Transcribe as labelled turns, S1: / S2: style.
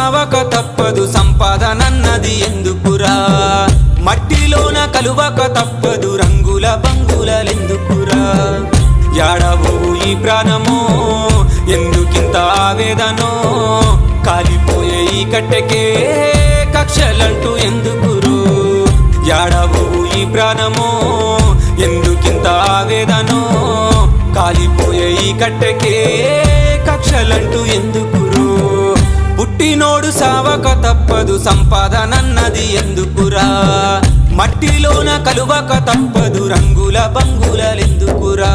S1: సావక తప్పదు సంపాదనన్నది ఎందుకురా మట్టిలోన కలువక తప్పదు రంగుల బంగులెందుకురా యాడవో ఈ ప్రాణమో ఎందుకింత ఆవేదనో కాలిపోయే ఈ కట్టెకే కక్షలంటూ ఎందుకురో యాడవో ఈ ప్రాణమో ఎందుకింత ఆవేదనో కాలిపోయే ఈ కట్టెకే కక్షలంటూ ఎందుకురో పుట్టినోడు సావక తప్పదు సంపాదనన్నది ఎందుకురా మట్టిలోన కలువక తప్పదు రంగుల బంగులెందుకురా